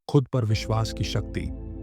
खुद पर विश्वास की शक्ति।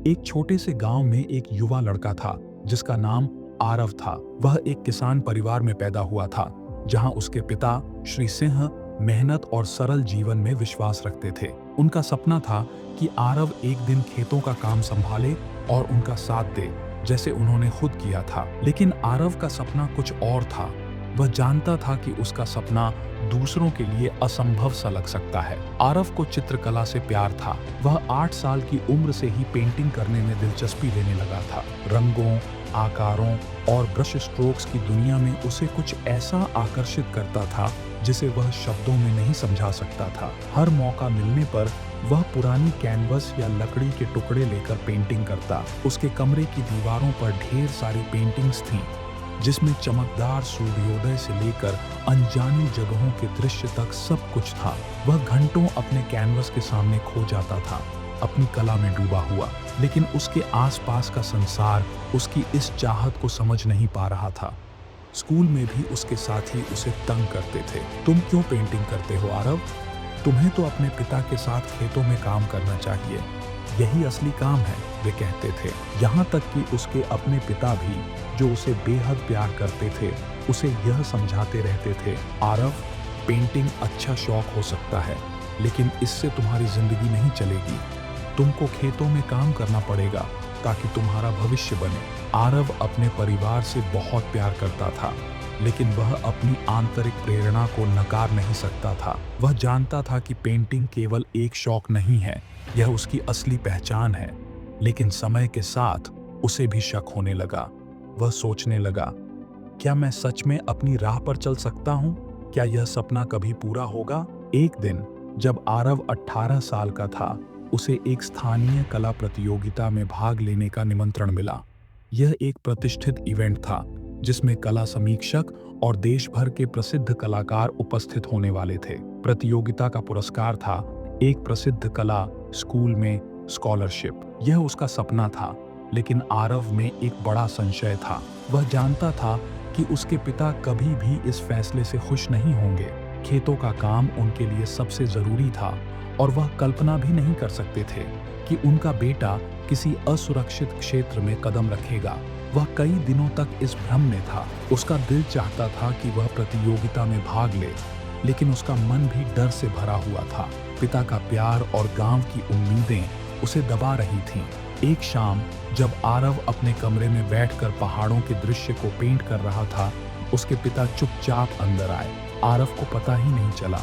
एक छोटे से गांव में एक युवा लड़का था जिसका नाम आरव था। वह एक किसान परिवार में पैदा हुआ था जहां उसके पिता श्री सिंह मेहनत और सरल जीवन में विश्वास रखते थे। उनका सपना था कि आरव एक दिन खेतों का काम संभाले और उनका साथ दे, जैसे उन्होंने खुद किया था। लेकिन आरव का सपना कुछ और था। वह जानता था कि उसका सपना दूसरों के लिए असंभव सा लग सकता है। आरव को चित्रकला से प्यार था। वह 8 साल की उम्र से ही पेंटिंग करने में दिलचस्पी लेने लगा था। रंगों, आकारों और ब्रश स्ट्रोक्स की दुनिया में उसे कुछ ऐसा आकर्षित करता था जिसे वह शब्दों में नहीं समझा सकता था। हर मौका मिलने पर वह पुरानी कैनवस या लकड़ी के टुकड़े लेकर पेंटिंग करता। उसके कमरे की दीवारों पर ढेर सारी पेंटिंग्स थीं, जिसमें चमकदार सूर्योदय से लेकर अनजानी जगहों के दृश्य तक सब कुछ था। वह घंटों अपने कैनवस के सामने खो जाता था, अपनी कला में डूबा हुआ। लेकिन उसके आसपास का संसार उसकी इस चाहत को समझ नहीं पा रहा था। स्कूल में भी उसके साथी उसे तंग करते थे। तुम क्यों पेंटिंग करते हो आरव? तुम्हें तो अपने पिता के साथ खेतों में काम करना चाहिए। यही असली काम है, वे कहते थे। यहाँ तक कि उसके अपने पिता भी, जो उसे बेहद प्यार करते थे, उसे यह समझाते रहते थे, आरव, पेंटिंग अच्छा शौक हो सकता है, लेकिन इससे तुम्हारी जिंदगी नहीं चलेगी। तुमको खेतों में काम करना पड़ेगा ताकि तुम्हारा भविष्य बने। आरव अपने परिवार से बहुत प्यार करता था, लेकिन वह अपनी आंतरिक प्रेरणा को नकार नहीं सकता था। वह जानता था कि पेंटिंग केवल एक शौक नहीं है, यह उसकी असली पहचान है। लेकिन समय के साथ उसे भी शक होने लगा। वह सोचने लगा, क्या मैं सच में अपनी राह पर चल सकता हूँ? क्या यह सपना कभी पूरा होगा? एक दिन जब आरव 18 साल का था, उसे एक स्थानीय कला प्रतियोगिता में भाग लेने का निमंत्रण मिला। यह एक प्रतिष्ठित इवेंट था जिसमें कला समीक्षक और देश भर के प्रसिद्ध कलाकार उपस्थित होने वाले थे। प्रतियोगिता का पुरस्कार था एक प्रसिद्ध कला स्कूल में स्कॉलरशिप। यह उसका सपना था, लेकिन आरव में एक बड़ा संशय था। वह जानता था कि उसके पिता कभी भी इस फैसले से खुश नहीं होंगे। खेतों का काम उनके लिए सबसे जरूरी था और वह कल्पना भी नहीं कर सकते थे कि उनका बेटा किसी असुरक्षित क्षेत्र में कदम रखेगा। वह कई दिनों तक इस भ्रम में था। उसका दिल चाहता था कि वह प्रतियोगिता में भाग ले, लेकिन उसका मन भी डर से भरा हुआ था। पिता का प्यार और गांव की उम्मीदें उसे दबा रही थीं। एक शाम जब आरव अपने कमरे में बैठकर पहाड़ों के दृश्य को पेंट कर रहा था, उसके पिता चुपचाप अंदर आए। आरव को पता ही नहीं चला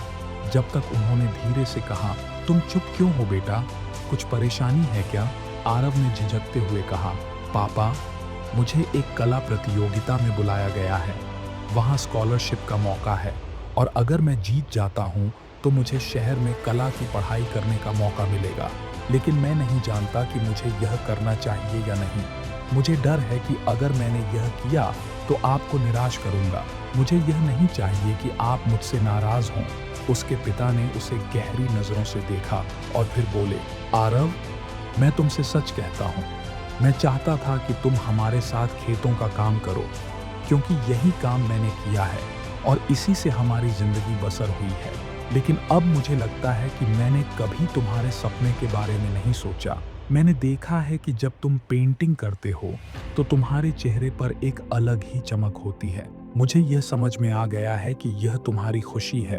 जब तक उन्होंने धीरे से कहा, तुम चुप क्यों हो बेटा? कुछ परेशानी है क्या? आरव ने झिझकते हुए कहा, पापा, मुझे एक कला प्रतियोगिता में बुलाया गया है। वहाँ स्कॉलरशिप का मौका है और अगर मैं जीत जाता हूँ तो मुझे शहर में कला की पढ़ाई करने का मौका मिलेगा। लेकिन मैं नहीं जानता कि मुझे यह करना चाहिए या नहीं। मुझे डर है कि अगर मैंने यह किया तो आपको निराश करूँगा। मुझे यह नहीं चाहिए कि आप मुझसे नाराज हों। उसके पिता ने उसे गहरी नजरों से देखा और फिर बोले, आरव, मैं तुमसे सच कहता हूँ, मैं चाहता था कि तुम हमारे साथ खेतों का काम करो, क्योंकि यही काम मैंने किया है और इसी से हमारी जिंदगी बसर हुई है। लेकिन अब मुझे लगता है कि मैंने कभी तुम्हारे सपने के बारे में नहीं सोचा। मैंने देखा है कि जब तुम पेंटिंग करते हो तो तुम्हारे चेहरे पर एक अलग ही चमक होती है। मुझे यह समझ में आ गया है कि यह तुम्हारी खुशी है।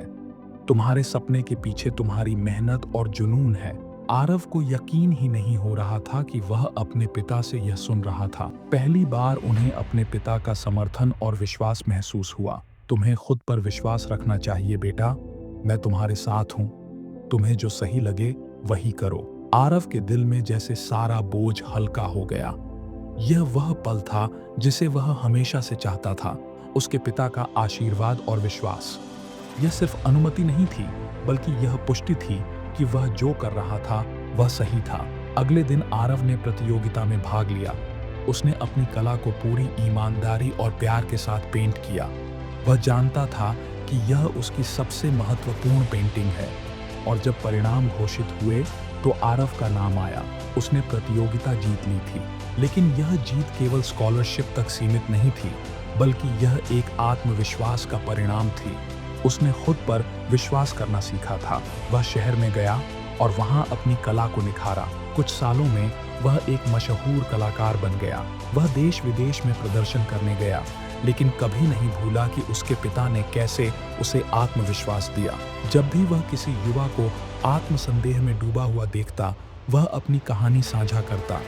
तुम्हारे सपने के पीछे तुम्हारी मेहनत और जुनून है। आरव को यकीन ही नहीं हो रहा था कि वह अपने पिता से यह सुन रहा था। पहली बार उन्हें अपने पिता का समर्थन और विश्वास महसूस हुआ। तुम्हें खुद पर विश्वास रखना चाहिए बेटा, मैं तुम्हारे साथ हूँ। तुम्हें जो सही लगे वही करो। आरव के दिल में जैसे सारा बोझ हल्का हो गया। यह वह पल था जिसे वह हमेशा से चाहता था, उसके पिता का आशीर्वाद और विश्वास। यह सिर्फ अनुमति नहीं थी, बल्कि यह पुष्टि थी कि वह जो कर रहा था वह सही था। अगले दिन आरव ने प्रतियोगिता में भाग लिया। उसने अपनी कला को पूरी ईमानदारी और प्यार के साथ पेंट किया। वह जानता था कि यह उसकी सबसे महत्वपूर्ण पेंटिंग है। और जब परिणाम घोषित हुए तो आरव का नाम आया। उसने प्रतियोगिता जीत ली थी, लेकिन यह जीत केवल स्कॉलरशिप तक सीमित नहीं थी, बल्कि यह एक आत्मविश्वास का परिणाम थी। उसने खुद पर विश्वास करना सीखा था। वह शहर में गया और वहाँ अपनी कला को निखारा। कुछ सालों में वह एक मशहूर कलाकार बन गया। वह देश विदेश में प्रदर्शन करने गया, लेकिन कभी नहीं भूला कि उसके पिता ने कैसे उसे आत्मविश्वास दिया। जब भी वह किसी युवा को आत्मसंदेह में डूबा हुआ देखता, वह अपनी कहानी साझा करता।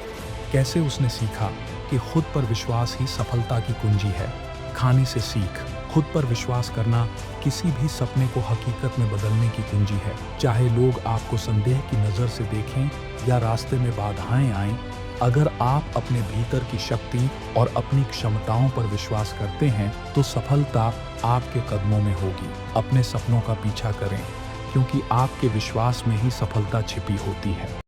कैसे उसने सीखा कि खुद पर विश्वास ही सफलता की कुंजी है। खाने से सीख, खुद पर विश्वास करना किसी भी सपने को हकीकत में बदलने की कुंजी है। चाहे लोग आपको संदेह की नज़र से देखें या रास्ते में बाधाएं आएं, अगर आप अपने भीतर की शक्ति और अपनी क्षमताओं पर विश्वास करते हैं तो सफलता आपके कदमों में होगी। अपने सपनों का पीछा करें, क्योंकि आपके विश्वास में ही सफलता छिपी होती है।